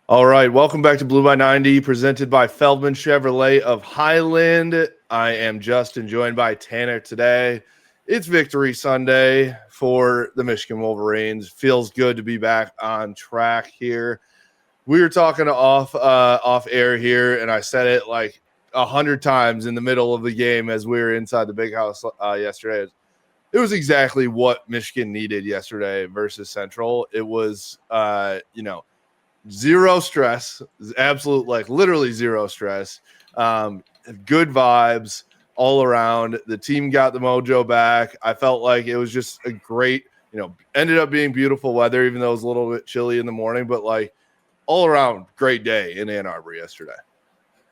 All right, welcome back to Blue by 90, presented by Feldman Chevrolet of Highland. I am Justin, joined by Tanner today. It's Victory Sunday for the Michigan Wolverines. Feels good to be back on track here. We were talking off air here, and I said it like 100 times in the middle of the game as we were inside the big house yesterday. It was exactly what Michigan needed yesterday versus Central. It was, zero stress, absolute, like literally zero stress. Good vibes all around. The team got the mojo back. I felt like it was just a great, ended up being beautiful weather, even though it was a little bit chilly in the morning, but like all around great day in Ann Arbor yesterday.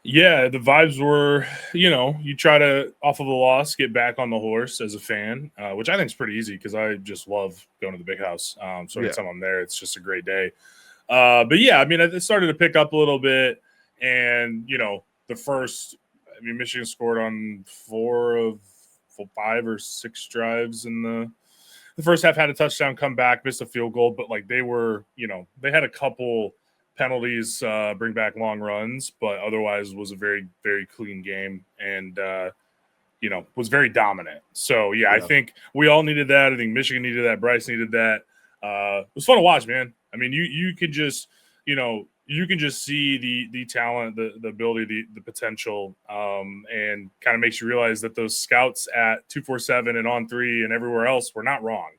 Yeah, the vibes were, you try to, off of a loss, get back on the horse as a fan, which I think is pretty easy because I just love going to the big house. So anytime I'm there, it's just a great day. But yeah, I mean, it started to pick up a little bit. And, Michigan scored on 4 of 5 or 6 drives in the first half, had a touchdown, come back, missed a field goal. But like they were, they had a couple penalties, bring back long runs, but otherwise was a very, very clean game and, was very dominant. So, yeah, I think we all needed that. I think Michigan needed that. Bryce needed that. It was fun to watch, man. I mean, you could just, you can just see the talent, the ability, the potential, and kind of makes you realize that those scouts at 247 and On 3 and everywhere else were not wrong.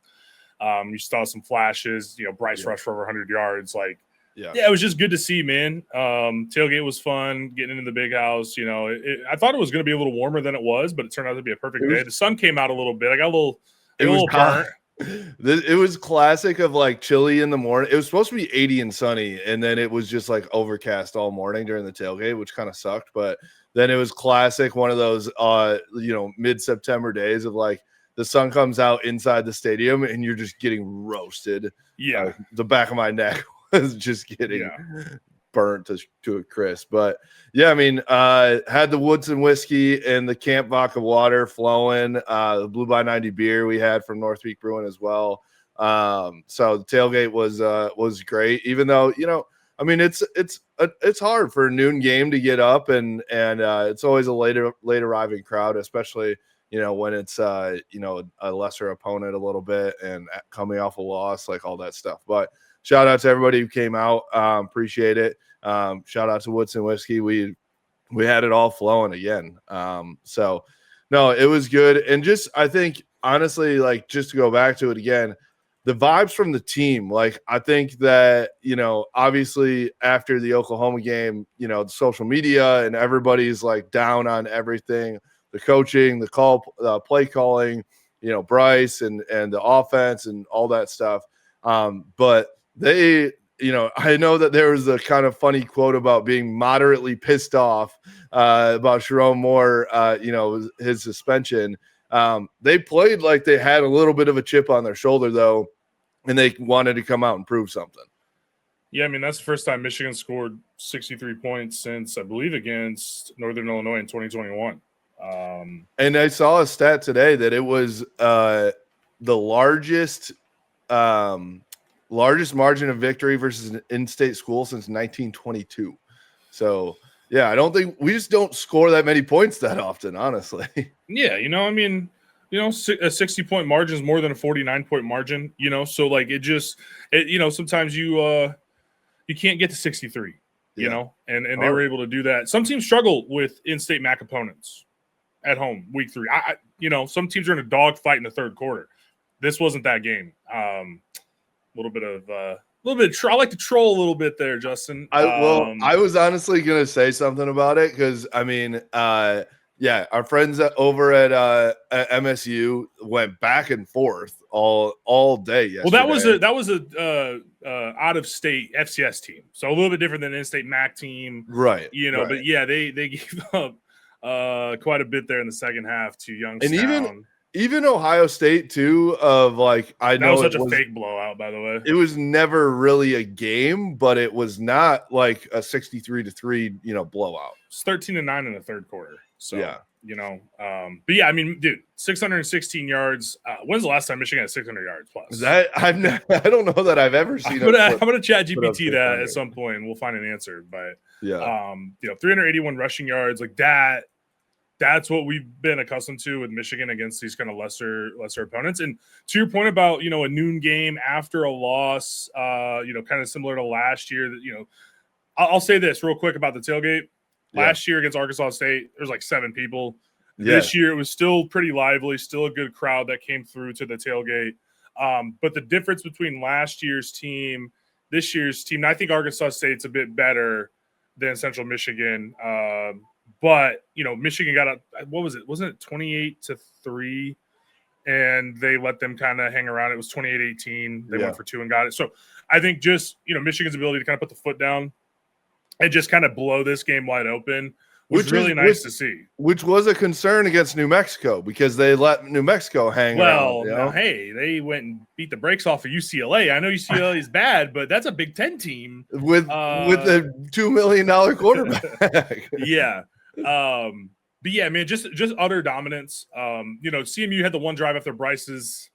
You saw some flashes, Bryce rushed for over 100 yards. Like, yeah, it was just good to see, man. Tailgate was fun, getting into the big house. I thought it was going to be a little warmer than it was, but it turned out to be a perfect day. The sun came out a little bit. I got a little burnt. It was classic of like chilly in the morning. It was supposed to be 80 and sunny, and then it was just like overcast all morning during the tailgate, which kind of sucked. But then it was classic, one of those mid-September days of like the sun comes out inside the stadium and you're just getting roasted. Yeah, the back of my neck was just getting burnt to a crisp. But yeah, I mean, had the Woodson whiskey and the Camp Vodka water flowing, the Blue by 90 beer we had from North Peak Brewing as well. So the tailgate was great, even though, I mean, it's hard for a noon game to get up and it's always a late arriving crowd, especially, when it's, a lesser opponent a little bit and coming off a loss, like all that stuff. But shout out to everybody who came out. Appreciate it. Shout out to Woodson Whiskey. We had it all flowing again. So no, it was good. And just, I think honestly, like just to go back to it again, the vibes from the team, like I think that, obviously after the Oklahoma game, the social media and everybody's like down on everything, the coaching, the play calling, Bryce and the offense and all that stuff. But they, I know that there was a kind of funny quote about being moderately pissed off about Sharon Moore, his suspension. They played like they had a little bit of a chip on their shoulder, though, and they wanted to come out and prove something. Yeah, I mean, that's the first time Michigan scored 63 points since, I believe, against Northern Illinois in 2021. And I saw a stat today that it was the largest margin of victory versus an in-state school since 1922. So, yeah, I don't think we just don't score that many points that often, honestly. Yeah, a 60-point margin is more than a 49-point margin, so like sometimes you can't get to 63, and they were able to do that. Some teams struggle with in-state MAC opponents at home week 3. Some teams are in a dogfight in the third quarter. This wasn't that game. I like to troll a little bit there, Justin. I was honestly going to say something about it because, I mean, our friends over at MSU went back and forth all day yesterday. Well, that was a out of state FCS team, so a little bit different than an in-state MAC team, right? Right. But yeah, they gave up quite a bit there in the second half to Youngstown. And even Ohio State too. Of like, I know that was such a fake blowout, by the way. It was never really a game, but it was not like a 63-3, blowout. It's 13-9 in the third quarter. So yeah, But yeah, I mean, dude, 616 yards. When's the last time Michigan had 600 yards plus? I don't know that I've ever seen. I'm gonna chat GPT that at some point, and we'll find an answer. But yeah, 381 rushing yards, like that. That's what we've been accustomed to with Michigan against these kind of lesser opponents. And to your point about, a noon game after a loss, kind of similar to last year, that, I'll say this real quick about the tailgate. Last year against Arkansas State, there was like 7 people. This year, it was still pretty lively, still a good crowd that came through to the tailgate. But the difference between last year's team, this year's team, I think Arkansas State's a bit better than Central Michigan. But, Michigan got what was it? Wasn't it 28-3? And they let them kind of hang around. It was 28-18. They went for 2 and got it. So I think just, Michigan's ability to kind of put the foot down and just kind of blow this game wide open was really nice to see. Which was a concern against New Mexico because they let New Mexico hang around. Well, hey, they went and beat the brakes off of UCLA. I know UCLA is bad, but that's a Big Ten team. With a $2 million quarterback. Yeah. But yeah, man, just utter dominance. CMU had the one drive after Bryce's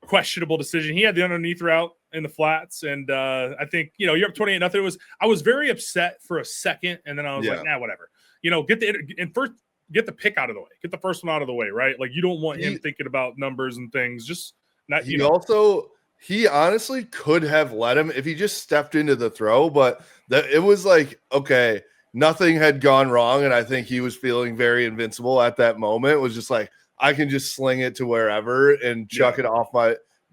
questionable decision. He had the underneath route in the flats, and I think you're up 28-0. I was very upset for a second, and then I was like, nah, whatever. Get the pick out of the way, get the first one out of the way, right? Like you don't want him thinking about numbers and things. Just not. He honestly could have let him if he just stepped into the throw, but it was like, okay, nothing had gone wrong. And I think he was feeling very invincible at that moment. It was just like, I can just sling it to wherever and chuck it off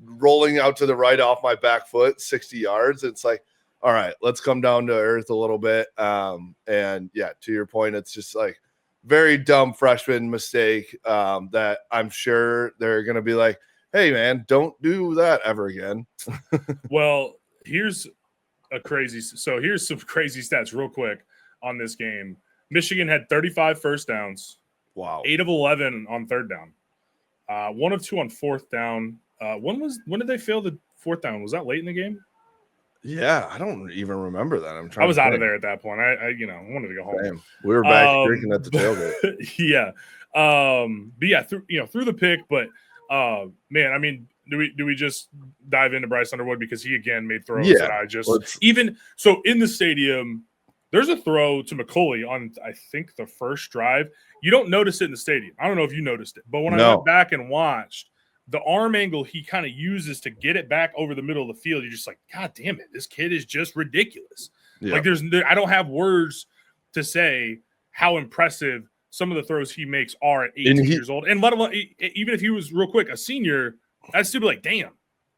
rolling out to the right off my back foot, 60 yards. It's like, all right, let's come down to earth a little bit. And yeah, to your point, it's just like very dumb freshman mistake that I'm sure they're going to be like, hey, man, don't do that ever again. Well, here's some crazy stats real quick on this game. Michigan had 35 first downs. Wow. 8 of 11 on third down. 1 of 2 on fourth down. When did they fail the fourth down? Was that late in the game? Yeah, I don't even remember that. I was out of there at that point. I wanted to go home. Damn. We were back drinking at the tailgate. Yeah. But yeah, through the pick, but man, I mean, do we just dive into Bryce Underwood because he again made throws that I just so in the stadium, there's a throw to McCulley on I think the first drive. You don't notice it in the stadium. I don't know if you noticed it, but when I went back and watched the arm angle he kind of uses to get it back over the middle of the field, you're just like, God damn it, this kid is just ridiculous. Yeah. Like I don't have words to say how impressive some of the throws he makes are at 18 years old. And let alone, even if he was real quick, a senior, I'd still be like, damn.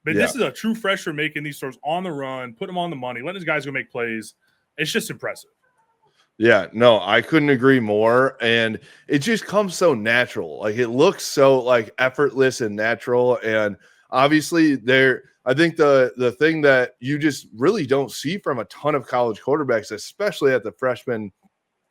But this is a true freshman making these throws on the run, put them on the money, letting his guys go make plays. It's just impressive. Yeah, no, I couldn't agree more. And it just comes so natural. Like it looks so like effortless and natural. And obviously I think the thing that you just really don't see from a ton of college quarterbacks, especially at the freshman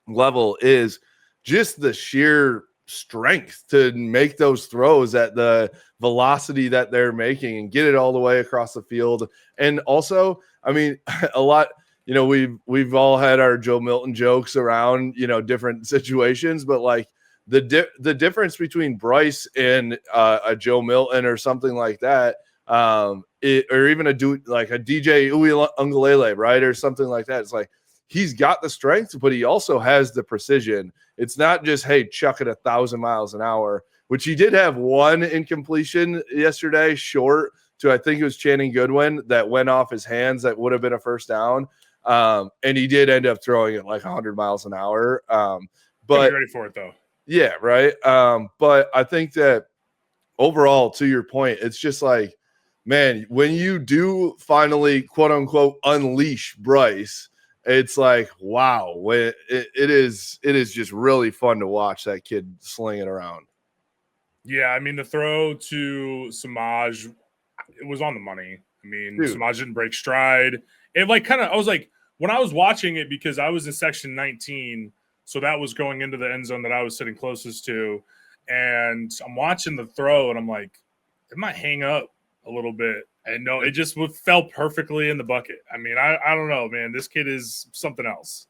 level, is just the sheer strength to make those throws at the velocity that they're making and get it all the way across the field. And also, I mean, a lot, we've all had our Joe Milton jokes around, different situations, but like the difference between Bryce and a Joe Milton or something like that, or even a DJ Uiagalelei, right, or something like that. It's like he's got the strength, but he also has the precision. It's not just, hey, chuck it 1,000 miles an hour, which he did have one incompletion yesterday, short to I think it was Channing Goodwin that went off his hands that would have been a first down. And he did end up throwing it like 100 miles an hour. But ready for it though. Yeah, right. But I think that overall, to your point, it's just like, man, when you do finally quote unquote unleash Bryce, it's like, wow, it is just really fun to watch that kid sling it around. Yeah, I mean the throw to Samaj, it was on the money. I mean, Samaj didn't break stride. It I was like, when I was watching it, because I was in section 19, so that was going into the end zone that I was sitting closest to, and I'm watching the throw, and I'm like, it might hang up a little bit. And no, it just fell perfectly in the bucket. I mean, I don't know, man. This kid is something else.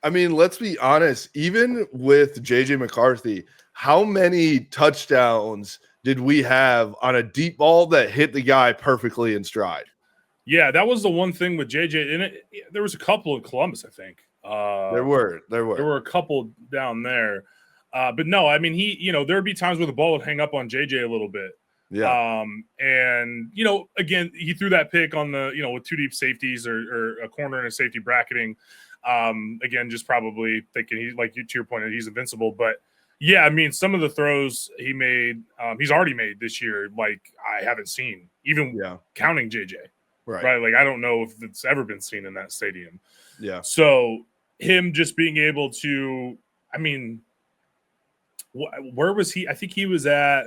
I mean, let's be honest. Even with JJ McCarthy, how many touchdowns did we have on a deep ball that hit the guy perfectly in stride? Yeah, that was the one thing with JJ. And there was a couple in Columbus, I think. There were a couple down there. But no, I mean, there would be times where the ball would hang up on JJ a little bit. Yeah. And, again, he threw that pick on the, with two deep safeties or a corner and a safety bracketing. Again, just probably thinking to your point, he's invincible. But yeah, I mean, some of the throws he made, he's already made this year, like I haven't seen, even counting JJ. Right. Like, I don't know if it's ever been seen in that stadium. Yeah. So him just being able to, I mean, where was he? I think he was at,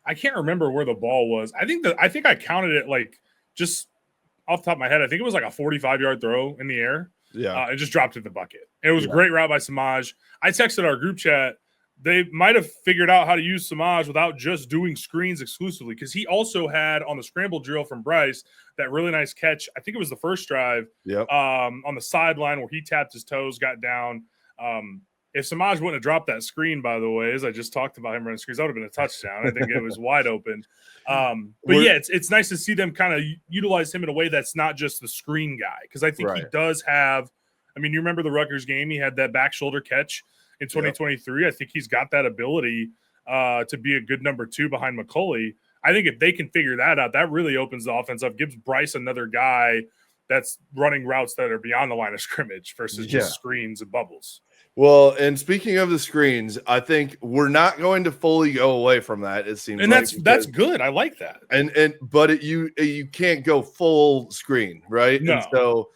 I can't remember where the ball was. I think I counted it like just off the top of my head. I think it was like a 45-yard throw in the air. Yeah. And just dropped it in the bucket. And it was a great route by Samaj. I texted our group chat. They might have figured out how to use Samaj without just doing screens exclusively, because he also had on the scramble drill from Bryce that really nice catch. I think it was the first drive on the sideline where he tapped his toes, got down. If Samaj wouldn't have dropped that screen, by the way, as I just talked about him running screens, that would have been a touchdown. I think it was wide open. But yeah, it's nice to see them kind of utilize him in a way that's not just the screen guy, because I think he does have – I mean, you remember the Rutgers game? He had that back shoulder catch in 2023. I think he's got that ability to be a good number two behind McCulley. I think if they can figure that out, that really opens the offense up, gives Bryce another guy that's running routes that are beyond the line of scrimmage versus just screens and bubbles. Well, and speaking of the screens, I think we're not going to fully go away from that. It seems, and that's good. I like that. But you can't go full screen, right? No. And so,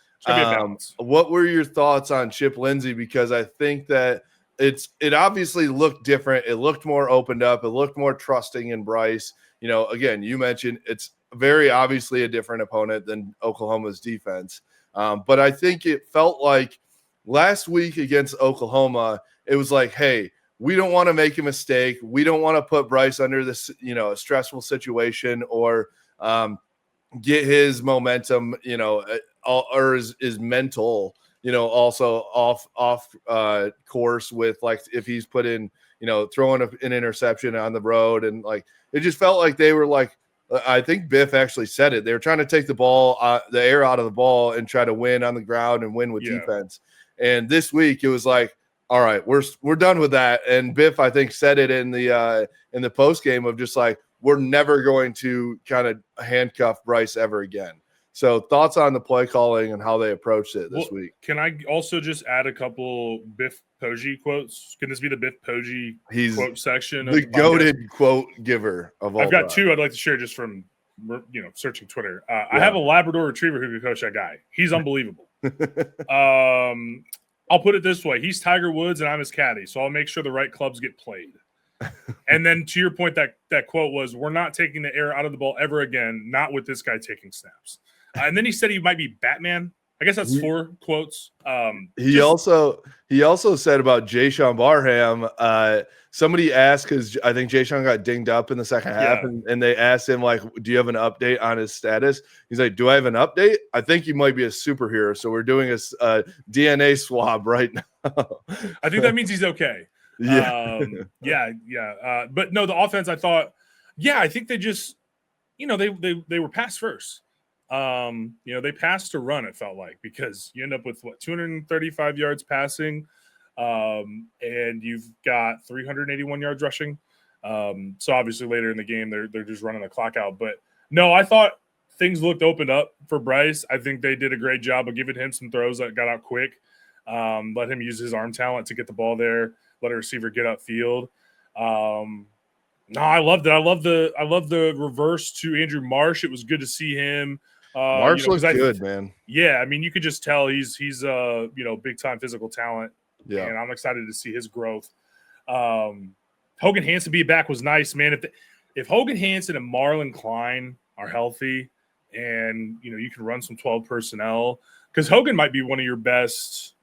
what were your thoughts on Chip Lindsey? Because I think that it obviously looked different. It looked more opened up. It looked more trusting in Bryce. Again, you mentioned it's very obviously a different opponent than Oklahoma's defense. But I think it felt like last week against Oklahoma, it was like, hey, we don't want to make a mistake. We don't want to put Bryce under this, a stressful situation or get his momentum, or his mental, also off course with, like, if he's put in, throwing an interception on the road. And like, it just felt like they were like, I think Biff actually said it. They were trying to take the air out of the ball and try to win on the ground and win with defense. And this week it was like, all right, we're done with that. And Biff, I think, said it in the post game of just like, we're never going to kind of handcuff Bryce ever again. So thoughts on the play calling and how they approached it this week. Can I also just add a couple Biff Poggi quotes? Can this be the Biff Poggi quote section? The goated quote giver of all. I've got two I'd like to share just from searching Twitter. I have a Labrador Retriever who could coach that guy. He's unbelievable. I'll put it this way. He's Tiger Woods and I'm his caddy, so I'll make sure the right clubs get played. And then to your point, that quote was, we're not taking the air out of the ball ever again, not with this guy taking snaps. And then he said he might be Batman. I guess that's 4 quotes. He also said about Jayshon Barham, somebody asked, because I think Jayshon got dinged up in the second half, and they asked him, like, do you have an update on his status? He's like, do I have an update? I think he might be a superhero, so we're doing a DNA swab right now. I think that means he's okay. But no, the offense, I thought, I think they just, they were pass first. They passed to run, it felt like, because you end up with 235 yards passing, and you've got 381 yards rushing. So obviously later in the game, they're just running the clock out. But no, I thought things looked opened up for Bryce. I think they did a great job of giving him some throws that got out quick. Let him use his arm talent to get the ball there, let a receiver get upfield. No, I loved it. I love the reverse to Andrew Marsh. It was good to see him. Marsh looks good, man. Yeah, I mean, you could just tell he's big time physical talent. Yeah, and I'm excited to see his growth. Hogan Hansen being back was nice, man. If Hogan Hansen and Marlon Klein are healthy, and you can run some 12 personnel, because Hogan might be one of your best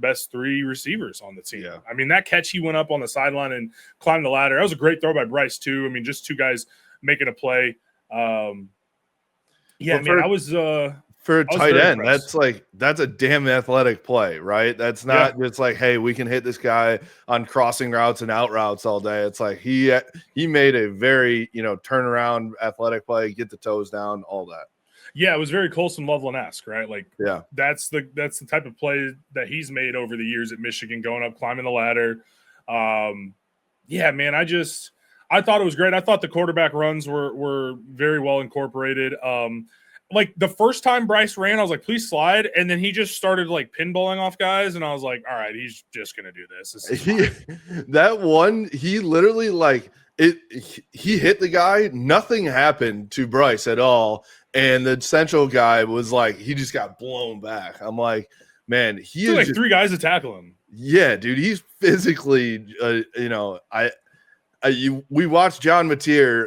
3 receivers on the team. Yeah. I mean, that catch he went up on the sideline and climbed the ladder. That was a great throw by Bryce too. I mean, just 2 guys making a play. I was For a I was tight very end, impressed. that's a damn athletic play, right? That's not just like, hey, we can hit this guy on crossing routes and out routes all day. It's like he made a very, turnaround athletic play, get the toes down, all that. Yeah, it was very Colson Loveland-esque, right? Like, Yeah, that's the type of play that he's made over the years at Michigan, going up, climbing the ladder. Yeah, man, I thought it was great. I thought the quarterback runs were very well incorporated. Like the first time Bryce ran, I was like, please slide. And then he just started like pinballing off guys. And I was like, all right, he's just going to do this. that one, he literally he hit the guy. Nothing happened to Bryce at all. And the central guy was like, he just got blown back. I'm like, man, he is like just, 3 guys to tackle him. Yeah, dude, he's physically, we watched John Mateer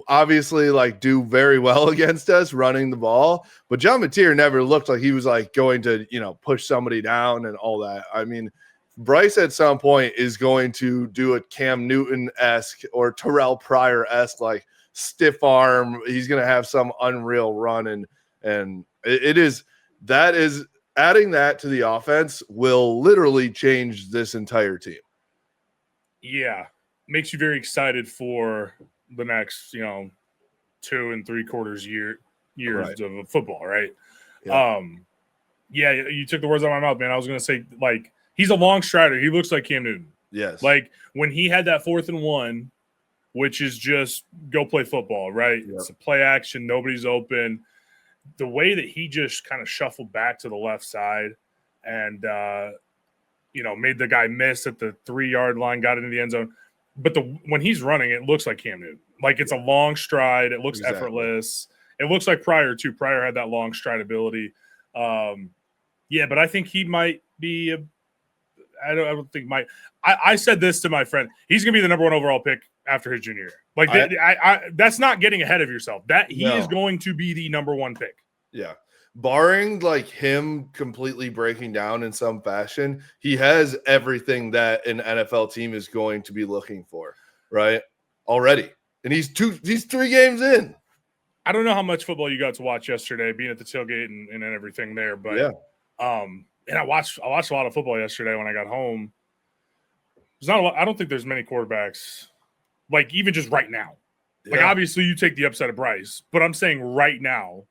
obviously like do very well against us running the ball, but John Mateer never looked like he was like going to, push somebody down and all that. I mean, Bryce at some point is going to do a Cam Newton-esque or Terrell Pryor-esque, like stiff arm. He's going to have some unreal run. And that is adding that to the offense will literally change this entire team. Yeah. Makes you very excited for the next, 2 3/4 years Right. of football, right? Yeah. Yeah, you took the words out of my mouth, man. I was going to say, like, he's a long strider. He looks like Cam Newton. Yes. Like, when he had that 4th and 1, which is just go play football, right? Yep. It's a play action. Nobody's open. The way that he just kind of shuffled back to the left side and, made the guy miss at the 3-yard line, got into the end zone. But when he's running, it looks like Cam Newton. Like, it's a long stride. It looks effortless. It looks like Pryor, too. Pryor had that long stride ability. Yeah, but I think he might be I don't think I said this to my friend. He's going to be the number 1 overall pick after his junior year. Like, that's not getting ahead of yourself. He is going to be the number 1 pick. Yeah. Barring like him completely breaking down in some fashion, he has everything that an NFL team is going to be looking for, right? Already. And he's 3 games in. I don't know how much football you got to watch yesterday, being at the tailgate and everything there, but yeah. And I watched a lot of football yesterday when I got home. There's not a lot. I don't think there's many quarterbacks, like even just right now. Like obviously you take the upset of Bryce, but I'm saying right now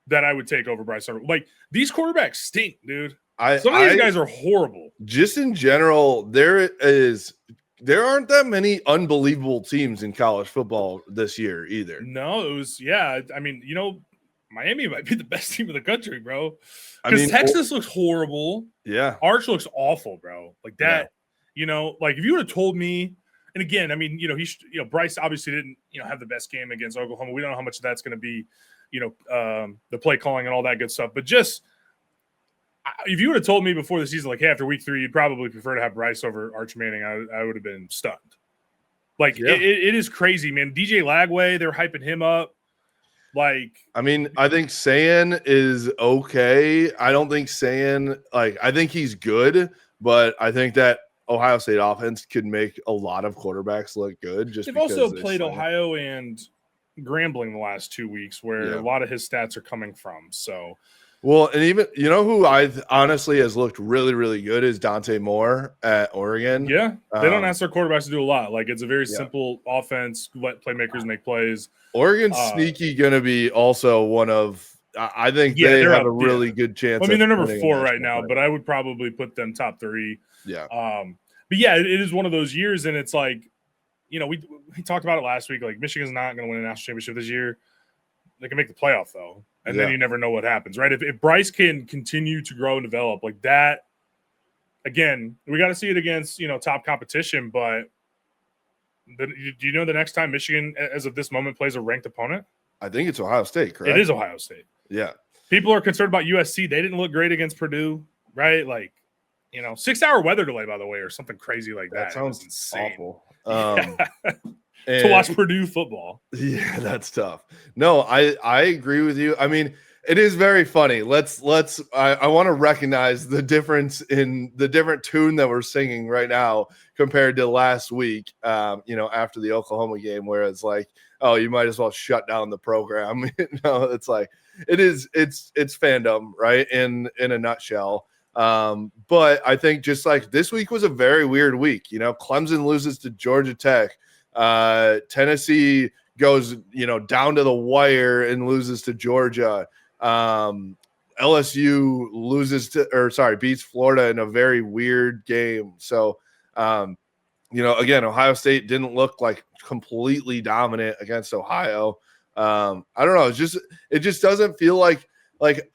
that I would take over Bryce Underwood. Like, these quarterbacks stink, dude. Some of these guys are horrible. Just in general, there aren't that many unbelievable teams in college football this year either. No, it was I mean, Miami might be the best team in the country, bro. Because Texas looks horrible. Yeah. Arch looks awful, bro. Like that, like if you would have told me, and again, I mean, Bryce obviously didn't, have the best game against Oklahoma. We don't know how much of that's going to be, the play calling and all that good stuff. But just if you would have told me before the season, like, hey, after week 3, you'd probably prefer to have Bryce over Arch Manning, I would have been stunned. Like, it is crazy, man. DJ Lagway, they're hyping him up. Like, I mean, I think Sayan is okay. I don't think Sayan, I think he's good, but I think that Ohio State offense could make a lot of quarterbacks look good. They've also played Ohio and Grambling the last 2 weeks, where a lot of his stats are coming from. So, well, and even who I honestly has looked really, really good is Dante Moore at Oregon. Yeah, they don't ask their quarterbers to do a lot. Like, it's a very simple offense. Let playmakers make plays. Oregon's sneaky going to be also one of. I think they have a really good chance. I mean, they're number 4 right now, but I would probably put them top 3. Yeah. But yeah, it is one of those years, and it's like, we talked about it last week. Like, Michigan's not going to win a national championship this year. They can make the playoff though, and then you never know what happens, right? If Bryce can continue to grow and develop like that, again, we got to see it against top competition. But do you know the next time Michigan, as of this moment, plays a ranked opponent? I think it's Ohio State, correct? It is Ohio State. Yeah. People are concerned about USC. They didn't look great against Purdue, right? Like, 6-hour weather delay, by the way, or something crazy like that. That sounds insane. awful. To watch Purdue football. Yeah, that's tough. No, I agree with you. I mean, It is very funny. I want to recognize the difference in the different tune that we're singing right now compared to last week, after the Oklahoma game, where it's like, oh, you might as well shut down the program. It's like, it's fandom, right? In a nutshell. But I think just like this week was a very weird week. Clemson loses to Georgia Tech. Tennessee goes, down to the wire and loses to Georgia. LSU beats Florida in a very weird game. So, again, Ohio State didn't look like completely dominant against Ohio. I don't know. It just doesn't feel like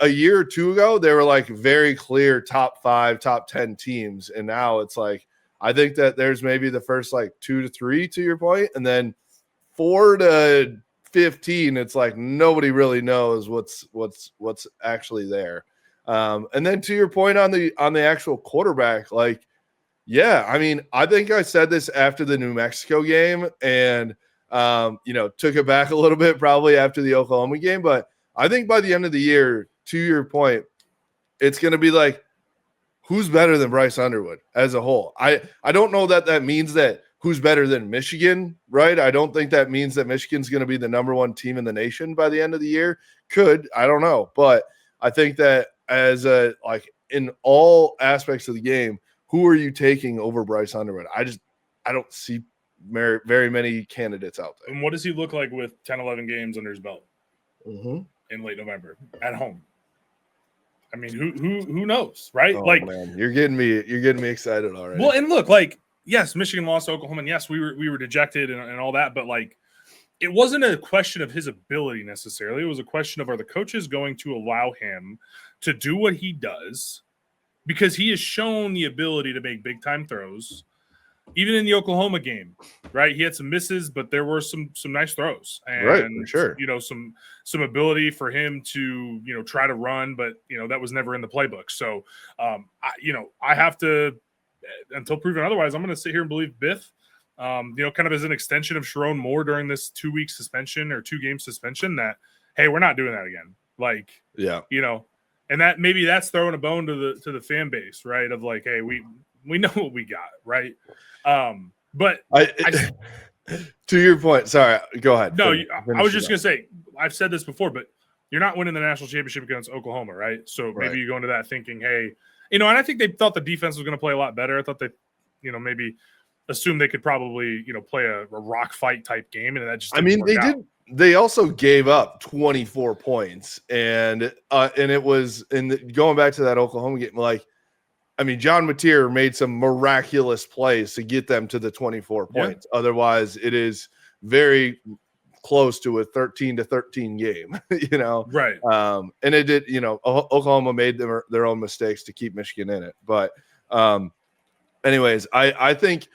a year or two ago, they were like very clear top 5, top 10 teams. And now it's like, I think that there's maybe the first like 2 to 3 to your point, and then 4 to 15, it's like nobody really knows what's actually there. And then to your point on the actual quarterback, like, yeah, I mean, I think I said this after the New Mexico game and took it back a little bit probably after the Oklahoma game, but I think by the end of the year, to your point, it's going to be like, who's better than Bryce Underwood as a whole? I don't know that means that who's better than Michigan, right? I don't think that means that Michigan's going to be the number 1 team in the nation by the end of the year. Could, I don't know. But I think that as in all aspects of the game, who are you taking over Bryce Underwood? I don't see very many candidates out there. And what does he look like with 10, 11 games under his belt in late November at home? I mean, who knows, right? Oh, man. You're getting me excited already. Well, and look, like, yes, Michigan lost to Oklahoma, and yes, we were dejected and all that, but like, it wasn't a question of his ability necessarily. It was a question of, are the coaches going to allow him to do what he does? Because he has shown the ability to make big time throws, even in the Oklahoma game, right? He had some misses, but there were some nice throws, and right, for sure. Some ability for him to try to run, but that was never in the playbook. So I have to, until proven otherwise, I'm going to sit here and believe Biff. Kind of as an extension of Sharon Moore during this 2-week suspension or 2-game suspension, that hey, we're not doing that again. Like, yeah, and that maybe that's throwing a bone to the fan base, right? Of like, hey, we know what we got, right? But to your point, sorry, go ahead. No, I was just gonna say, I've said this before, but you're not winning the national championship against Oklahoma, right? So maybe you go into that thinking, hey, and I think they thought the defense was going to play a lot better. I thought they, maybe assumed they could probably, play a rock fight type game, and that just did. They also gave up 24 points, and it was going back to that Oklahoma game, like, I mean, John Mateer made some miraculous plays to get them to the 24 points. Yeah. Otherwise, it is very close to a 13-13 game, Right. And it did, Oklahoma made their own mistakes to keep Michigan in it. But anyways, I think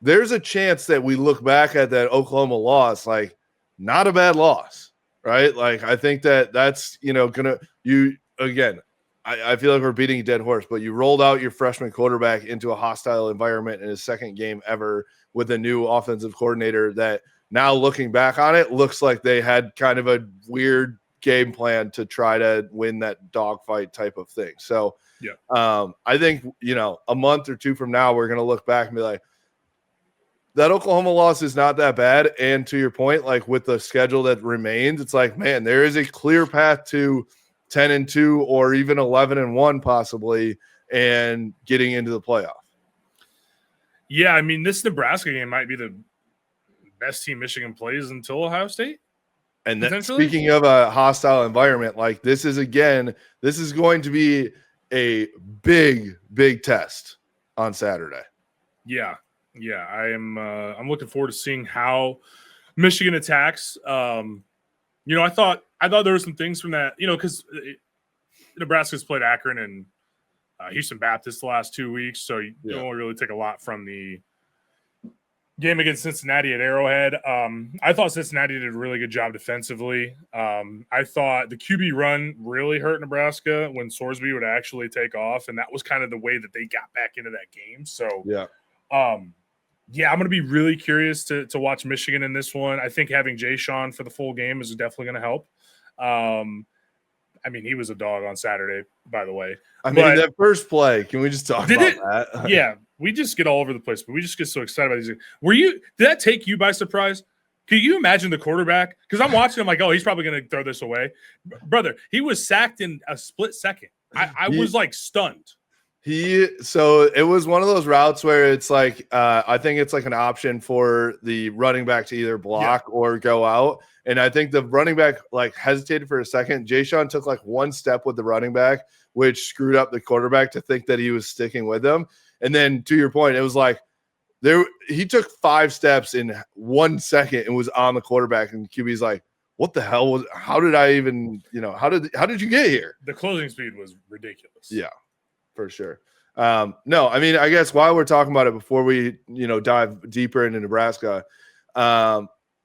there's a chance that we look back at that Oklahoma loss, like, not a bad loss, right? Like, I think that's, again, I feel like we're beating a dead horse, but you rolled out your freshman quarterback into a hostile environment in his second game ever with a new offensive coordinator that now looking back on it looks like they had kind of a weird game plan to try to win that dogfight type of thing. So I think, a month or two from now, we're going to look back and be like, that Oklahoma loss is not that bad. And to your point, like with the schedule that remains, it's like, man, there is a clear path to 10-2 or even 11-1 possibly, and getting into the playoff. Yeah, I mean, this Nebraska game might be the best team Michigan plays until Ohio State. And then, speaking of a hostile environment, like this is going to be a big test on Saturday. Yeah. I'm looking forward to seeing how Michigan attacks. I thought there were some things from that, because Nebraska's played Akron and Houston Baptist the last 2 weeks, so you don't really take a lot from the game against Cincinnati at Arrowhead. I thought Cincinnati did a really good job defensively. I thought the QB run really hurt Nebraska when Sorsby would actually take off, and that was kind of the way that they got back into that game. So I'm going to be really curious to watch Michigan in this one. I think having Jay Sean for the full game is definitely going to help. I mean, he was a dog on Saturday, by the way. I mean, that first play, can we just talk about that? Yeah, we just get all over the place, but we just get so excited about these. Did that take you by surprise? Can you imagine the quarterback? Because I'm watching, I'm like, oh, he's probably going to throw this away. Brother, he was sacked in a split second. I was like stunned. So it was one of those routes where it's like, I think it's like an option for the running back to either block or go out. And I think the running back like hesitated for a second. Jay-Sean took like one step with the running back, which screwed up the quarterback to think that he was sticking with him. And then to your point, it was like he took 5 steps in 1 second and was on the quarterback. And QB's like, what the hell how did I even, how did you get here? The closing speed was ridiculous. Yeah, for sure. No, I mean, I guess while we're talking about it, before we, dive deeper into Nebraska,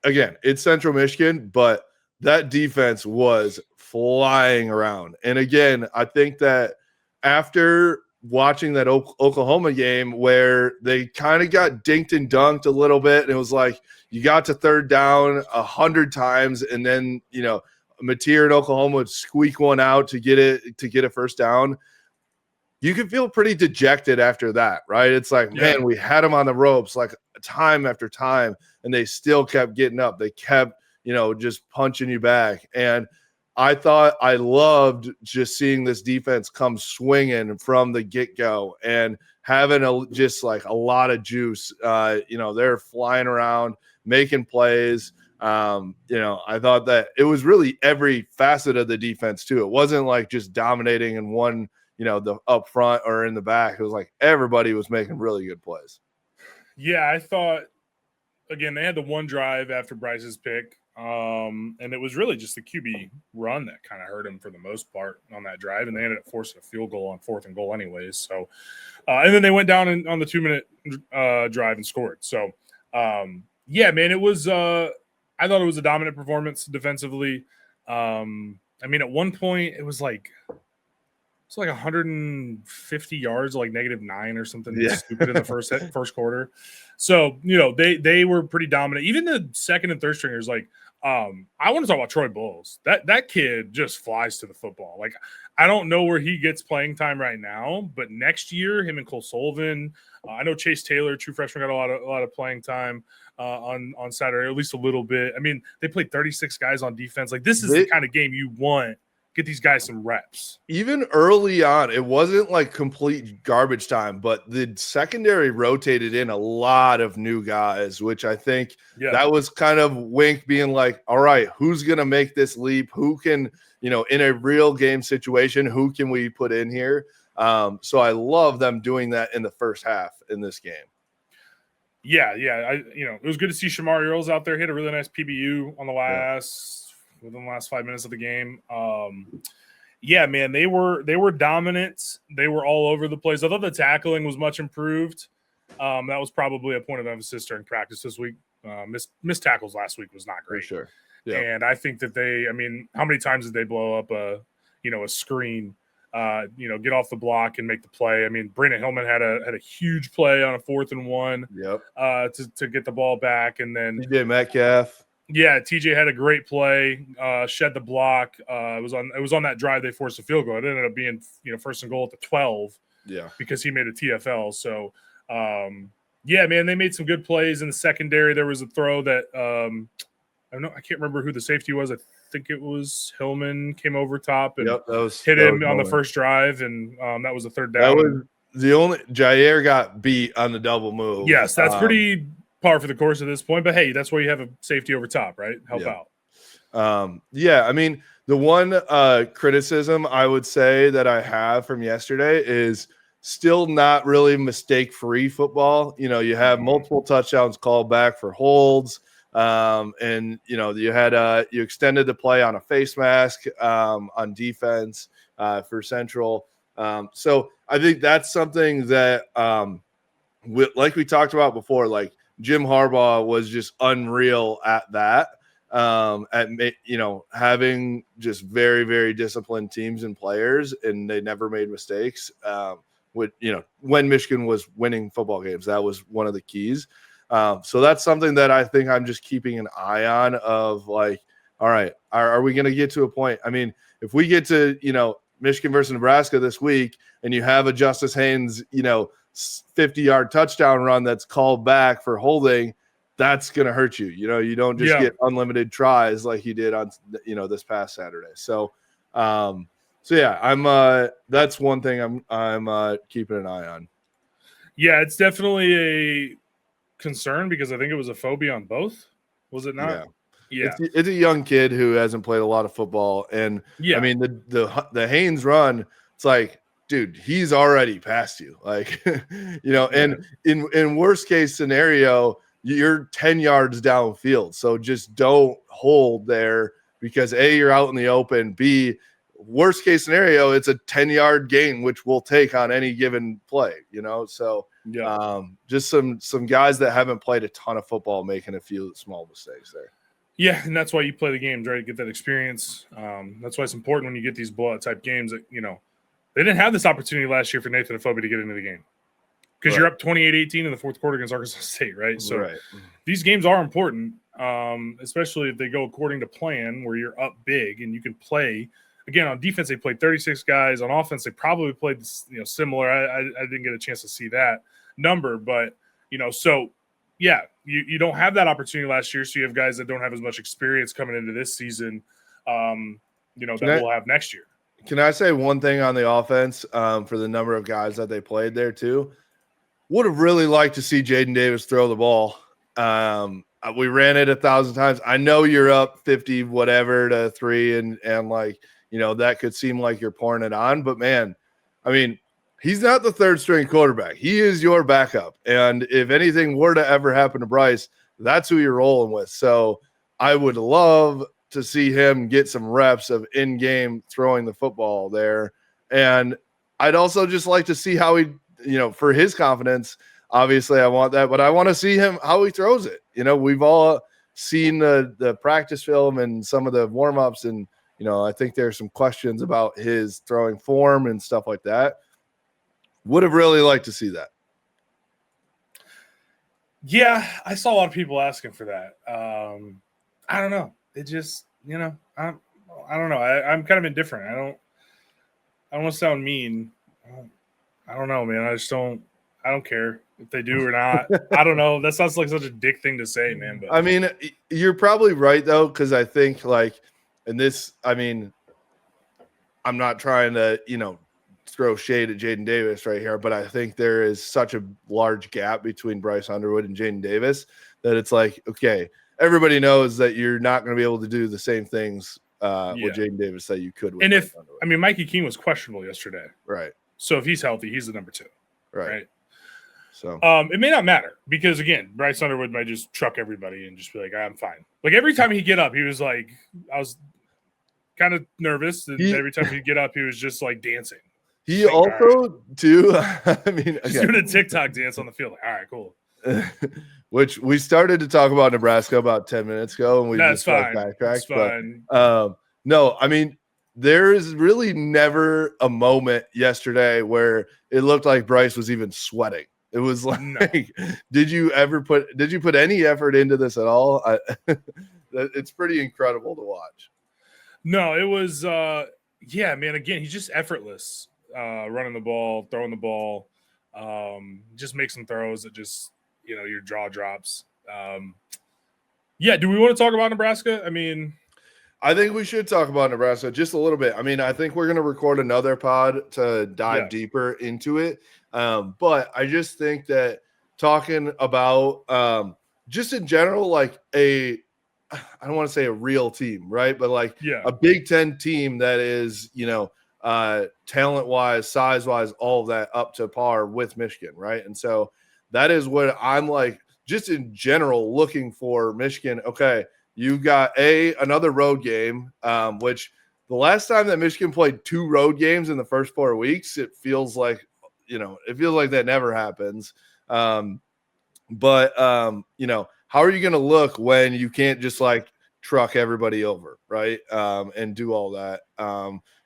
again, it's Central Michigan, but that defense was flying around. And again, I think that after watching that Oklahoma game where they kind of got dinked and dunked a little bit, and it was like you got to third down 100 times, and then, Mateer in Oklahoma would squeak one out to get a first down. You can feel pretty dejected after that, right? It's like, man, we had them on the ropes like time after time, and they still kept getting up. They kept, just punching you back. And I thought I loved just seeing this defense come swinging from the get-go and having just like a lot of juice. They're flying around, making plays. I thought that it was really every facet of the defense too. It wasn't like just dominating in one, the up front or in the back. It was like everybody was making really good plays. Yeah, I thought, again, they had the one drive after Bryce's pick, and it was really just the QB run that kind of hurt him for the most part on that drive, and they ended up forcing a field goal on 4th and goal anyways. So, and then they went down on the 2-minute drive and scored. So, yeah, man, it was I thought it was a dominant performance defensively. I mean, at one point, it was like 150 yards, like -9 or something stupid in the first quarter. So, they were pretty dominant. Even the second and third stringers, like, I want to talk about Troy Bowles. That kid just flies to the football. Like, I don't know where he gets playing time right now, but next year, him and Cole Sullivan, I know Chase Taylor, true freshman, got a lot of playing time on Saturday, at least a little bit. I mean, they played 36 guys on defense. Like, this is the kind of game you want. Get these guys some reps. Even early on, it wasn't like complete garbage time, but the secondary rotated in a lot of new guys, which I think that was kind of Wink being like, all right, who's going to make this leap? Who can, in a real game situation, who can we put in here? So I love them doing that in the first half in this game. Yeah. It was good to see Shamar Earls out there. He had a really nice PBU on within the last 5 minutes of the game. Yeah, man, they were dominant. They were all over the place. I thought the tackling was much improved. That was probably a point of emphasis during practice this week. Missed tackles last week was not great. For sure. Yeah. And I think that how many times did they blow up a screen, get off the block and make the play? I mean, Brandon Hillman had a huge play on a 4th and 1 to get the ball back. And then TJ Metcalf. Yeah, TJ had a great play, shed the block. It was on that drive they forced a field goal. It ended up being 1st and goal at the 12. Yeah, because he made a TFL. So, yeah, man, they made some good plays in the secondary. There was a throw that I can't remember who the safety was. I think it was Hillman came over top and hit him on the first drive, and that was a 3rd down. That was the only Jair got beat on the double move. Yes, that's pretty par for the course at this point, but hey, that's why you have a safety over top, right? Help out. Yeah, I mean, the one criticism I would say that I have from yesterday is still not really mistake-free football. You have multiple touchdowns called back for holds, and you had you extended the play on a face mask on defense for Central. So I think that's something that, like we talked about before, like Jim Harbaugh was just unreal at that, having just very, very disciplined teams and players, and they never made mistakes. When Michigan was winning football games, that was one of the keys. So that's something that I think I'm just keeping an eye on of like, all right, are we going to get to a point? I mean, if we get to, Michigan versus Nebraska this week and you have a Justice Haynes, 50-yard touchdown run that's called back for holding, that's going to hurt you. You don't just get unlimited tries like you did on, this past Saturday. So, yeah, that's one thing I'm keeping an eye on. Yeah, it's definitely a concern because I think it was a phobia on both. Was it not? Yeah. It's a young kid who hasn't played a lot of football, and I mean the Haynes run. It's like, dude, he's already past you. Like, and in worst case scenario, you're 10 yards downfield. So just don't hold there because A, you're out in the open. B, worst case scenario, it's a 10-yard gain, which we'll take on any given play, So just some guys that haven't played a ton of football making a few small mistakes there. Yeah, and that's why you play the games, right? Get that experience. That's why it's important when you get these blowout type games that, they didn't have this opportunity last year for Nathan Afobe to get into the game because you're up 28-18 in the fourth quarter against Arkansas State, right? So these games are important, especially if they go according to plan where you're up big and you can play. Again, on defense, they played 36 guys. On offense, they probably played similar. I didn't get a chance to see that number, but, so – yeah, you don't have that opportunity last year, so you have guys that don't have as much experience coming into this season, that we'll have next year. Can I say one thing on the offense for the number of guys that they played there too? Would have really liked to see Jaden Davis throw the ball. We ran it 1,000 times. I know you're up 50 whatever to 3, and that could seem like you're pouring it on, but man, I mean, he's not the third string quarterback. He is your backup. And if anything were to ever happen to Bryce, that's who you're rolling with. So I would love to see him get some reps of in-game throwing the football there. And I'd also just like to see how he, for his confidence, obviously I want that, but I want to see how he throws it. We've all seen the practice film and some of the warm-ups, and, I think there's some questions about his throwing form and stuff like that. Would have really liked to see that. Yeah, I saw a lot of people asking for that. I don't know. It just, I don't know. I'm kind of indifferent. I don't want to sound mean. I don't know, man. I don't care if they do or not. I don't know. That sounds like such a dick thing to say, man. But I mean, you're probably right though, because I think I'm not trying to, throw shade at Jaden Davis right here, but I think there is such a large gap between Bryce Underwood and Jaden Davis that it's like, okay, everybody knows that you're not going to be able to do the same things with Jaden Davis that you could with and Bryce Underwood. Mikey King was questionable yesterday, right? So if he's healthy, he's the number 2, right? So it may not matter because again, Bryce Underwood might just truck everybody and just be like, I'm fine. Like every time he'd get up, he was like, I was kind of nervous, and every time he'd get up, he was just like dancing. He also, too, I mean, he's doing a TikTok dance on the field. Like, all right, cool. Which we started to talk about Nebraska about 10 minutes ago, and we That's just fine. backtracked. That's fine. But no, I mean, there is really never a moment yesterday where it looked like Bryce was even sweating. It was like, no. Did you put any effort into this at all? It's pretty incredible to watch. No, it was, yeah, man. Again, he's just effortless. Running the ball, throwing the ball, just make some throws that just, your jaw drops. Yeah, do we want to talk about Nebraska? I mean, I think we should talk about Nebraska just a little bit. I mean, I think we're going to record another pod to dive deeper into it. But I just think that talking about just in general, I don't want to say a real team, right? But a Big Ten team that is, talent-wise, size-wise, all of that up to par with Michigan, right? And so that is what I'm just in general looking for Michigan. Okay, you got another road game, which the last time that Michigan played 2 road games in the first 4 weeks, it feels like that never happens. But how are you going to look when you can't just truck everybody over, right? And do all that.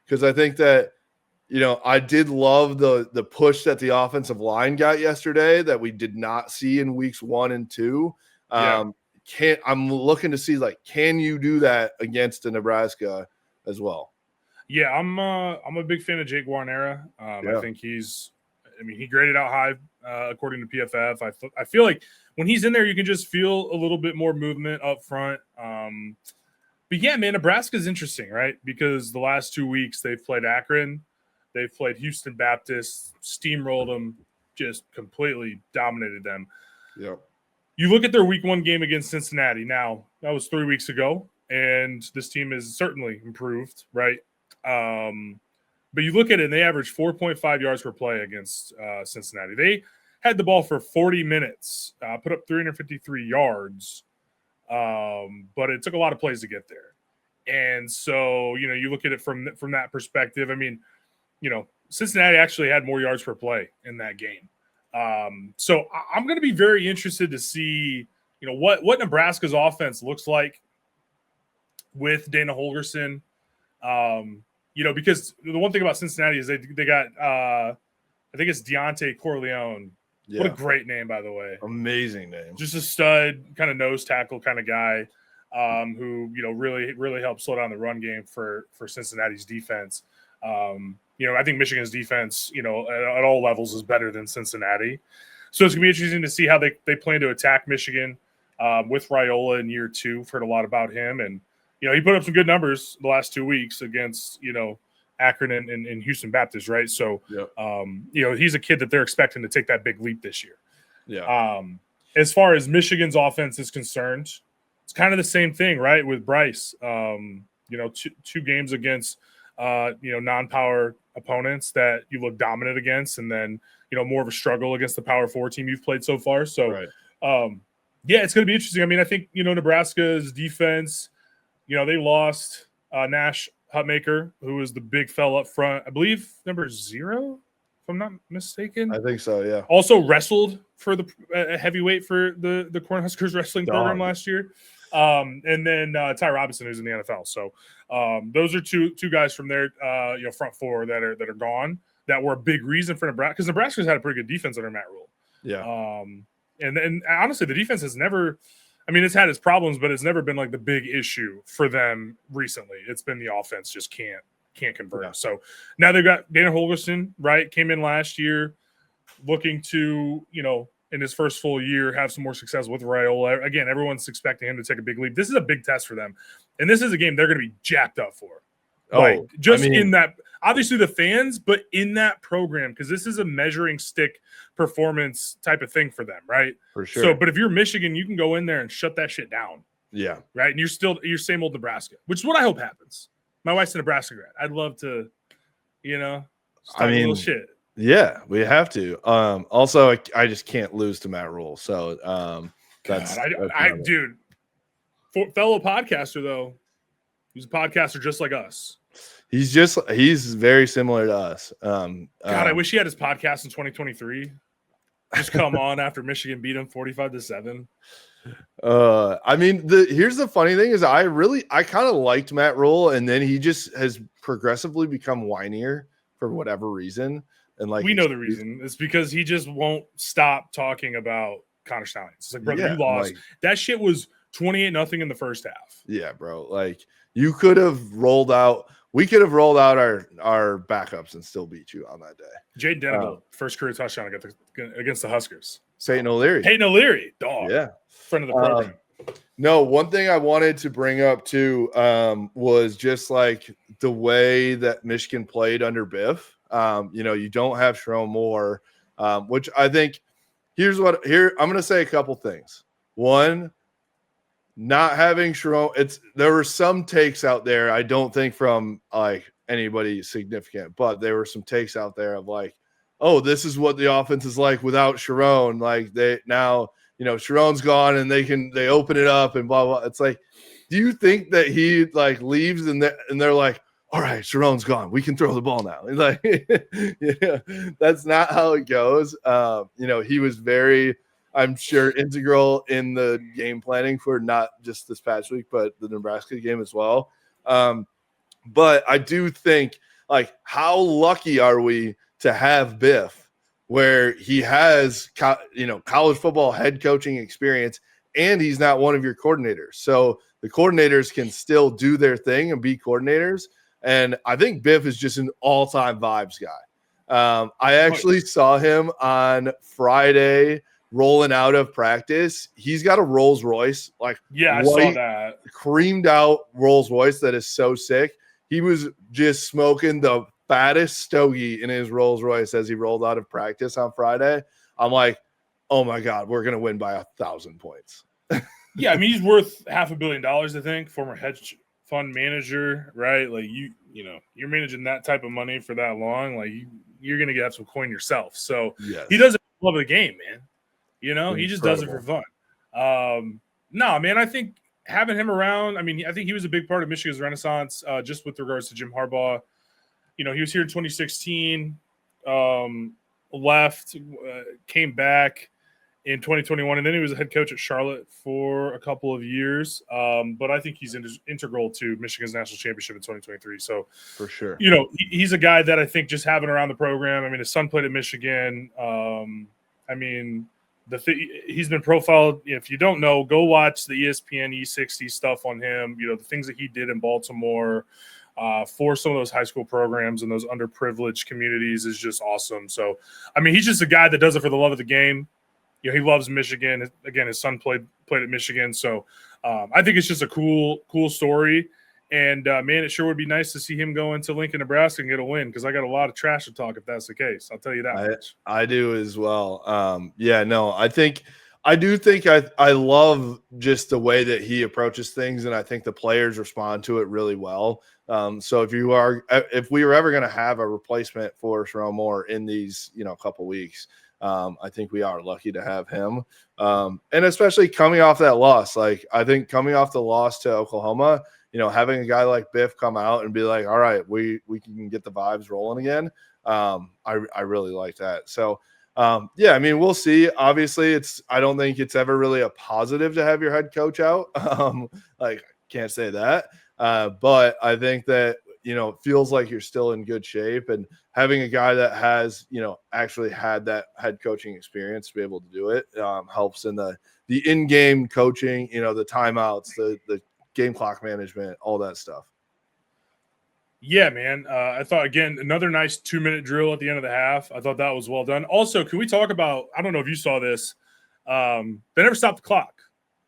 Because I think that, I did love the push that the offensive line got yesterday that we did not see in weeks 1 and 2. I'm looking to see, can you do that against the Nebraska as well? Yeah, I'm a big fan of Jake Guarnera. I Yeah. think he graded out high according to PFF. I feel like when he's in there, you can just feel a little bit more movement up front. But yeah, man, Nebraska's interesting, right? Because the last 2 weeks they've played Akron, they've played Houston Baptist, steamrolled them, just completely dominated them. Yeah. You look at their week 1 game against Cincinnati. Now, that was 3 weeks ago, and this team is certainly improved, right? But you look at it, and they averaged 4.5 yards per play against Cincinnati. They had the ball for 40 minutes, put up 353 yards, but it took a lot of plays to get there. And so, you look at it from that perspective. I mean, Cincinnati actually had more yards per play in that game. So I'm going to be very interested to see, what Nebraska's offense looks like with Dana Holgorsen. Because the one thing about Cincinnati is they got I think it's Deontay Corleone. Yeah. What a great name, by the way. Amazing name. Just a stud, kind of nose tackle kind of guy, who really helped slow down the run game for Cincinnati's defense. I think Michigan's defense, at all levels is better than Cincinnati. So it's gonna be interesting to see how they plan to attack Michigan with Raiola in year 2. I've heard a lot about him, and he put up some good numbers the last 2 weeks against, Akron and Houston Baptist, right? So, yep. He's a kid that they're expecting to take that big leap this year. Yeah. As far as Michigan's offense is concerned, it's kind of the same thing, right? With Bryce, two games against, non-power opponents that you look dominant against, and then, more of a struggle against the Power 4 team you've played so far. So, right. It's going to be interesting. I mean, I think, Nebraska's defense, they lost Nash Hutmaker, who was the big fella up front. I believe number 0, if I'm not mistaken. I think so, yeah. Also wrestled for the heavyweight for the Cornhuskers wrestling program last year. And then Ty Robinson, who's in the NFL. So those are two guys from their front 4 that are gone, that were a big reason for Nebraska, because Nebraska's had a pretty good defense under Matt Rule. Yeah. And honestly, the defense has never – I mean, it's had its problems, but it's never been like the big issue for them recently. It's been the offense just can't convert. Yeah. So now they've got Dana Holgorsen, right? Came in last year looking to, in his first full year, have some more success with Raiola. Again, everyone's expecting him to take a big leap. This is a big test for them. And this is a game they're going to be jacked up for. In that, obviously the fans, but in that program, because this is a measuring stick performance type of thing for them, right? For sure. So, but if you're Michigan, you can go in there and shut that shit down. Yeah. Right. And you're same old Nebraska, which is what I hope happens. My wife's a Nebraska grad. I'd love to, start a little shit. Yeah, we have to. Also, I just can't lose to Matt Rule. So dude, fellow podcaster though. He's a podcaster just like us. He's very similar to us. I wish he had his podcast in 2023. Just come on after Michigan beat him 45-7. Here's the funny thing is I kind of liked Matt Rule, and then he just has progressively become whinier for whatever reason. And we know the reason. It's because he just won't stop talking about Connor Stallions. It's like, brother, you lost. That shit was 28-0 in the first half. Yeah, bro. You could have rolled out. We could have rolled out our backups and still beat you on that day. Jaden Dennehill, first career touchdown against the Huskers. Peyton O'Leary, dog. Yeah, friend of the program. No, one thing I wanted to bring up too was just like the way that Michigan played under Biff. You don't have Sherrone Moore, which I think I'm going to say a couple things. One, not having Sherrone, there were some takes out there. I don't think from anybody significant, but there were some takes out there of oh, this is what the offense is like without Sherrone. Sherrone's gone and they open it up and blah blah. It's do you think that he leaves and they're like, all right, Sherrone's gone, we can throw the ball now? That's not how it goes. He was very, I'm sure, integral in the game planning for not just this past week, but the Nebraska game as well. But I do think, how lucky are we to have Biff, where he has, college football head coaching experience, and he's not one of your coordinators. So the coordinators can still do their thing and be coordinators. And I think Biff is just an all-time vibes guy. I actually saw him on Friday rolling out of practice. He's got a Rolls Royce, like I white, saw that creamed out Rolls Royce that is so sick. He was just smoking the fattest stogie in his Rolls Royce as he rolled out of practice on Friday. I'm like, oh my God, we're going to win by 1,000 points. Yeah, I mean, he's worth $500 million, I think, former hedge fund manager, right? Like you're managing that type of money for that long, like you're going to have some coin yourself. So yes. He does it for love of the game, man. Incredible. He just does it for fun. No, man, I think having him around, I mean, I think he was a big part of Michigan's renaissance, just with regards to Jim Harbaugh. He was here in 2016, left, came back in 2021, and then he was a head coach at Charlotte for a couple of years. But I think he's integral to Michigan's national championship in 2023. So for sure, he's a guy that I think just having around the program. I mean, his son played at Michigan. I mean, he's been profiled. If you don't know, go watch the ESPN E60 stuff on him. The things that he did in Baltimore for some of those high school programs and those underprivileged communities is just awesome. So, I mean, he's just a guy that does it for the love of the game. He loves Michigan. Again, his son played at Michigan. So I think it's just a cool story. And, man, it sure would be nice to see him go into Lincoln, Nebraska and get a win, because I got a lot of trash to talk if that's the case. I'll tell you that much. I do as well. I do think I love just the way that he approaches things, and I think the players respond to it really well. So if we were ever going to have a replacement for Sharon Moore in these, couple weeks, I think we are lucky to have him. And especially coming off that loss, like I think coming off the loss to Oklahoma, having a guy like Biff come out and be like, all right, we can get the vibes rolling again. I really like that. So, I mean, we'll see. Obviously I don't think it's ever really a positive to have your head coach out. Can't say that. But I think that, it feels like you're still in good shape, and having a guy that has, actually had that head coaching experience to be able to do it helps in the in-game coaching, the timeouts, the game clock management, all that stuff. Yeah, man. I thought, again, another nice 2-minute drill at the end of the half. I thought that was well done. Also, can we talk about, I don't know if you saw this, they never stopped the clock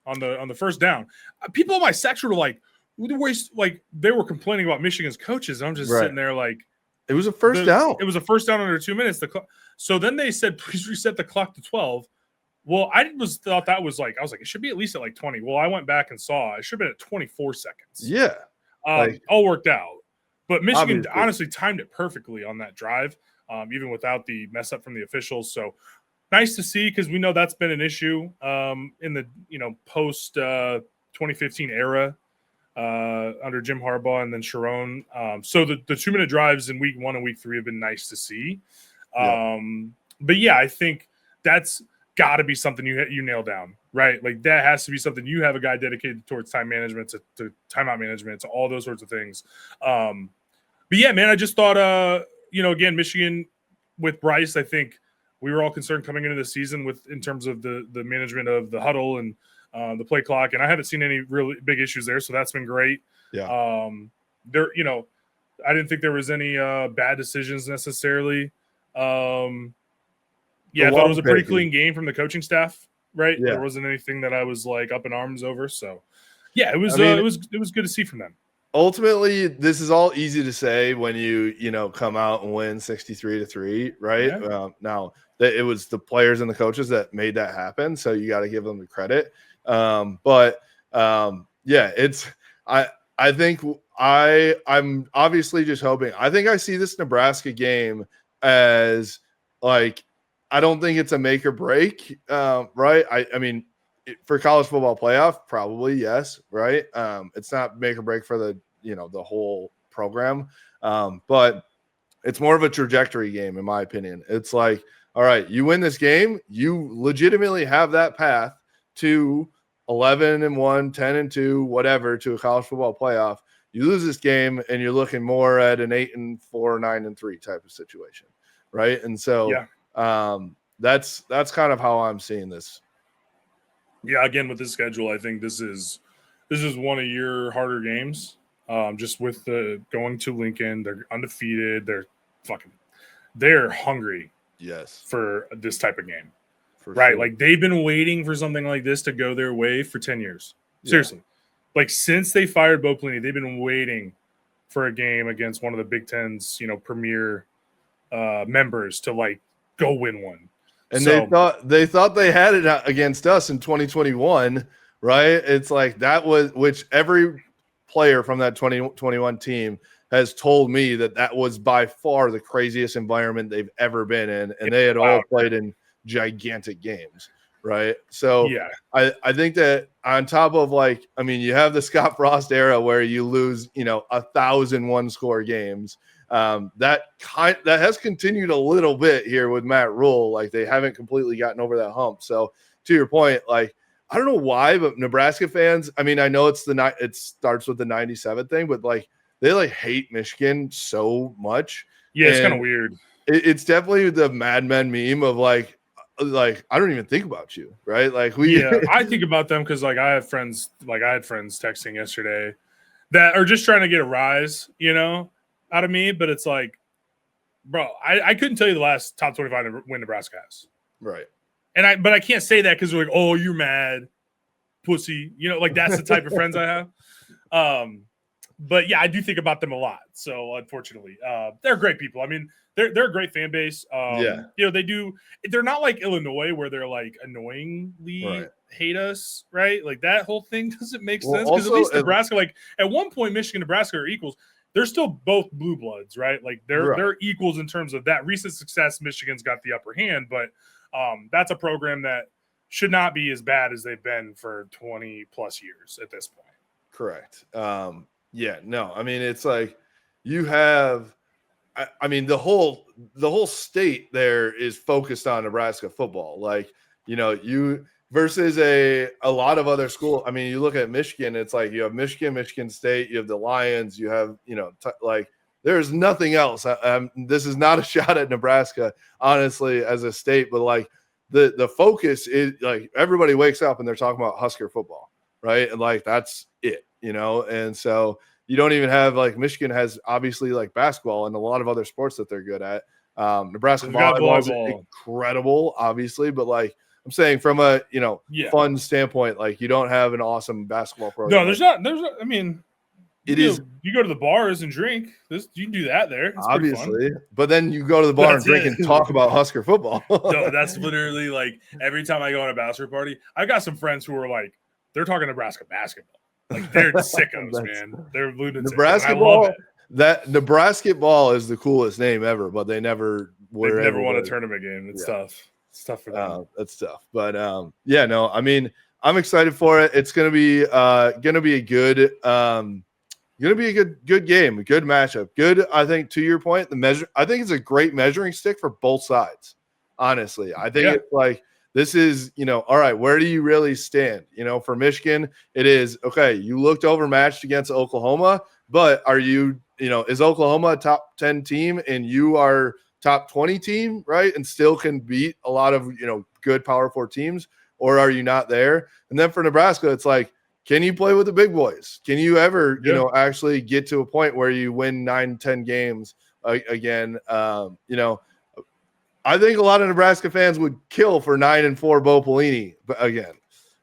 on the first down. People in my section were like, they were complaining about Michigan's coaches. I'm just sitting there like, it was a first down. It was a first down under 2 minutes. So then they said, please reset the clock to 12. Well, I thought that was like, I was like, it should be at least at like 20. Well, I went back and saw it should have been at 24 seconds. Yeah. All worked out. But Michigan honestly timed it perfectly on that drive, even without the mess up from the officials. So nice to see, because we know that's been an issue in the post 2015 era under Jim Harbaugh and then Sharon. So the 2-minute drives in week 1 and week 3 have been nice to see. But yeah, I think that's got to be something you nail down, right? Like that has to be something you have a guy dedicated towards time management, to timeout management, to all those sorts of things. But yeah, man, I just thought, again, Michigan with Bryce, I think we were all concerned coming into the season in terms of the management of the huddle and the play clock, and I haven't seen any really big issues there, so that's been great. Yeah. I didn't think there was any bad decisions necessarily. I thought it was a pretty clean game from the coaching staff, right? Yeah. There wasn't anything that I was like up in arms over. So yeah, it was it was good to see from them. Ultimately, this is all easy to say when you come out and win 63-3, right? Yeah. Now it was the players and the coaches that made that happen, so you got to give them the credit. I think I'm obviously just hoping. I think I see this Nebraska game as like, I don't think it's a make or break, right? I mean, for college football playoff, probably yes, right? It's not make or break for the whole program, but it's more of a trajectory game, in my opinion. It's like, all right, you win this game, you legitimately have that path to 11-1, 10-2, whatever, to a college football playoff. You lose this game, and you're looking more at an 8-4, 9-3 type of situation, right? And so, that's kind of how I'm seeing this. Yeah, again, with this schedule, I think this is one of your harder games Just with the going to Lincoln, they're undefeated. They're hungry. Yes, for this type of game, right? sure. Like they've been waiting for something like this to go their way for 10 years. Seriously, like since they fired Bo Pelini, they've been waiting for a game against one of the Big Ten's, premier members to like go win one. And so, they thought they had it against us in 2021, right? It's like that was, which every player from that 2021 team has told me that was by far the craziest environment they've ever been in, and they had all played in gigantic games, right? So I think that on top of you have the Scott Frost era where you lose 1,000 one-score games. That has continued a little bit here with Matt Rule. Like they haven't completely gotten over that hump. So to your point, I don't know why, but Nebraska fans, I know it starts with the 97 thing, but they hate Michigan so much. Yeah, it's kind of weird. It's definitely the Mad Men meme of I don't even think about you, right? I think about them because I had friends texting yesterday that are just trying to get a rise, out of me, but it's like, bro, I couldn't tell you the last top 25 win Nebraska has. Right. But I can't say that because they're like, oh, you're mad, pussy. That's the type of friends I have. But yeah, I do think about them a lot. So unfortunately, they're great people. They're a great fan base. They're not like Illinois where they're annoyingly hate us, right? That whole thing doesn't make sense because at least Nebraska, at one point, Michigan, Nebraska are equals. They're still both blue bloods, right? They're equals in terms of that recent success. Michigan's got the upper hand, but that's a program that should not be as bad as they've been for 20 plus years at this point. Correct. It's you have, the whole state there is focused on Nebraska football. You versus a lot of other schools. You look at Michigan, it's you have Michigan State, you have the Lions, you have, there's nothing else. This is not a shot at Nebraska, honestly, as a state, but the focus is everybody wakes up and they're talking about Husker football, right? And that's it, and so you don't even have Michigan has obviously basketball and a lot of other sports that they're good at. Nebraska volleyball is incredible, obviously, but I'm saying from a fun standpoint, you don't have an awesome basketball program. No, there's not. You go to the bars and drink. You can do that there. It's obviously, but then you go to the bar and drink and talk about Husker football. No, that's literally every time I go on a bachelor party, I've got some friends who are they're talking Nebraska basketball. They're sickos, man. They're lunatics. Nebraska ball. That Nebraska ball is the coolest name ever, but they never won a tournament game. It's tough. It's tough for them. That's tough. But I'm excited for it. It's gonna be a good good game, a good matchup. Good, I think, to your point, I think it's a great measuring stick for both sides. Honestly, I think it's this is, all right, where do you really stand? For Michigan, it is, okay, you looked overmatched against Oklahoma, but are you, is Oklahoma a top 10 team and you are top 20 team, right? And still can beat a lot of, good Power 4 teams, or are you not there? And then for Nebraska, it's can you play with the big boys? Can you ever, actually get to a point where you win 9-10 games again? I think a lot of Nebraska fans would kill for 9-4 Bo Pelini, but again,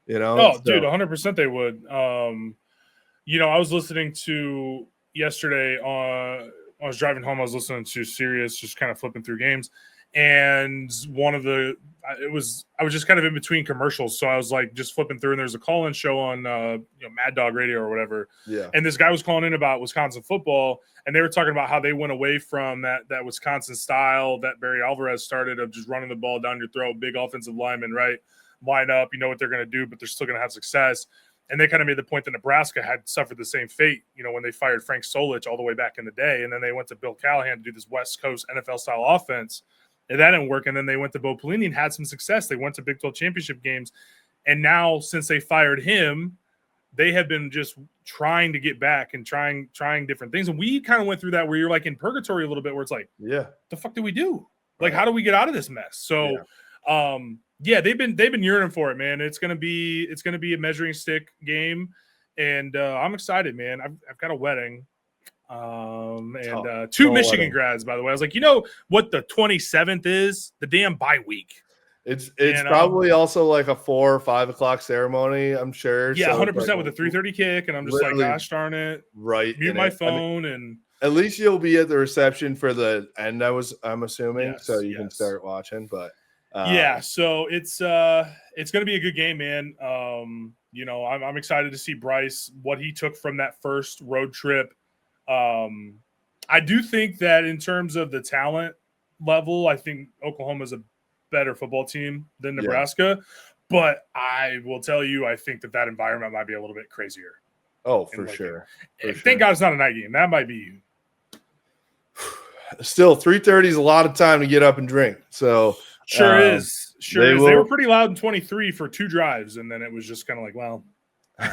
dude, 100% they would. I was listening to yesterday I was driving home. I was listening to Sirius, just kind of flipping through games, and I was just kind of in between commercials, so I was just flipping through, and there's a call-in show on Mad Dog Radio or whatever. Yeah. And this guy was calling in about Wisconsin football, and they were talking about how they went away from that Wisconsin style that Barry Alvarez started of just running the ball down your throat, big offensive lineman, right? Line up, you know what they're going to do, but they're still going to have success. And they kind of made the point that Nebraska had suffered the same fate, when they fired Frank Solich all the way back in the day, and then they went to Bill Callahan to do this West Coast NFL-style offense. And that didn't work. And then they went to Bo Pelini and had some success. They went to Big 12 championship games. And now, since they fired him, they have been just trying to get back and trying different things. And we kind of went through that where you're in purgatory a little bit, where it's the fuck do we do? How do we get out of this mess? So, they've been yearning for it, man. It's gonna be a measuring stick game. And I'm excited, man. I've got a wedding. And two Michigan grads, by the way. I was like, you know what the 27th is? The damn bye week. It's probably also like a 4 or 5 o'clock ceremony, I'm sure. Yeah, so 100% like, with a 3:30 kick, and I'm just like, gosh darn it, right? Mute my phone, and at least you'll be at the reception for the end. I'm assuming, yes, so you can start watching. But yeah, so it's going to be a good game, man. You know, I'm excited to see Bryce, what he took from that first road trip. I do think that in terms of the talent level, I think Oklahoma's a better football team than Nebraska. But I will tell you, I think that environment might be a little bit crazier. Oh, for sure. Thank God it's not a night game. That might be you. Still, 3:30 is a lot of time to get up and drink. So sure is. They were pretty loud in 23 for 2 drives, and then it was just kind of like, well, all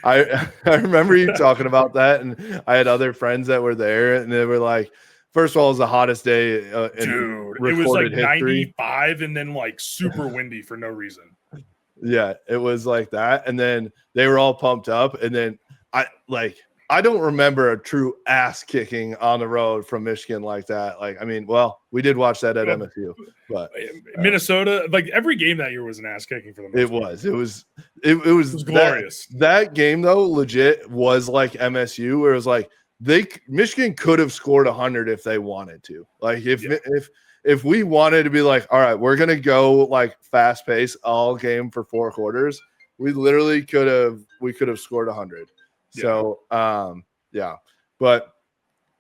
right. I remember you talking about that, and I had other friends that were there, and they were like, first of all, it was the hottest day dude, it was like history. 95 and then like super windy for no reason. Yeah, it was like that. And then they were all pumped up. And then I don't remember a true ass kicking on the road from Michigan like that. Like, I mean, well, we did watch that at MSU, but Minnesota, like every game that year was an ass kicking for them. It was glorious. That game though, legit was like MSU, where it was like Michigan could have scored 100 if they wanted to. Like if we wanted to be like, all right, we're gonna go like fast pace all game for 4 quarters, we literally could have scored 100. Yeah. So yeah, but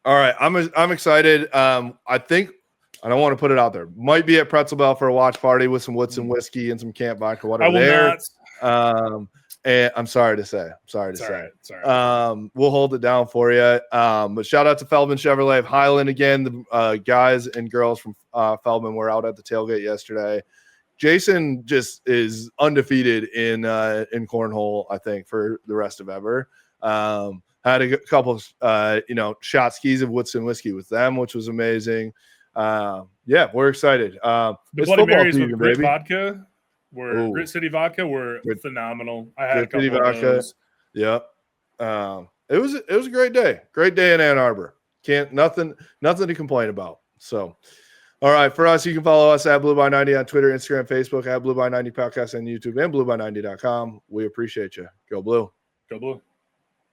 all right, I'm excited. I think I don't want to put it out there. Might be at Pretzel Bell for a watch party with some Woodson whiskey and some camp vodka, whatever. I will not. And I'm sorry to say. Sorry. Right. We'll hold it down for you. But shout out to Feldman Chevrolet of Highland again. The guys and girls from Feldman were out at the tailgate yesterday. Jason just is undefeated in cornhole, I think, for the rest of ever. Had a couple shot skis of Woodson whiskey with them, which was amazing. Yeah, we're excited. The Bloody Marys with Grit vodka Grit City vodka were phenomenal. I had a couple of those. Yeah. It was a great day. Great day in Ann Arbor. Nothing to complain about. So, all right, for us, you can follow us at Blue by 90 on Twitter, Instagram, Facebook, at Blue by 90 podcast on YouTube, and blueby90.com. We appreciate you. Go Blue. Go Blue.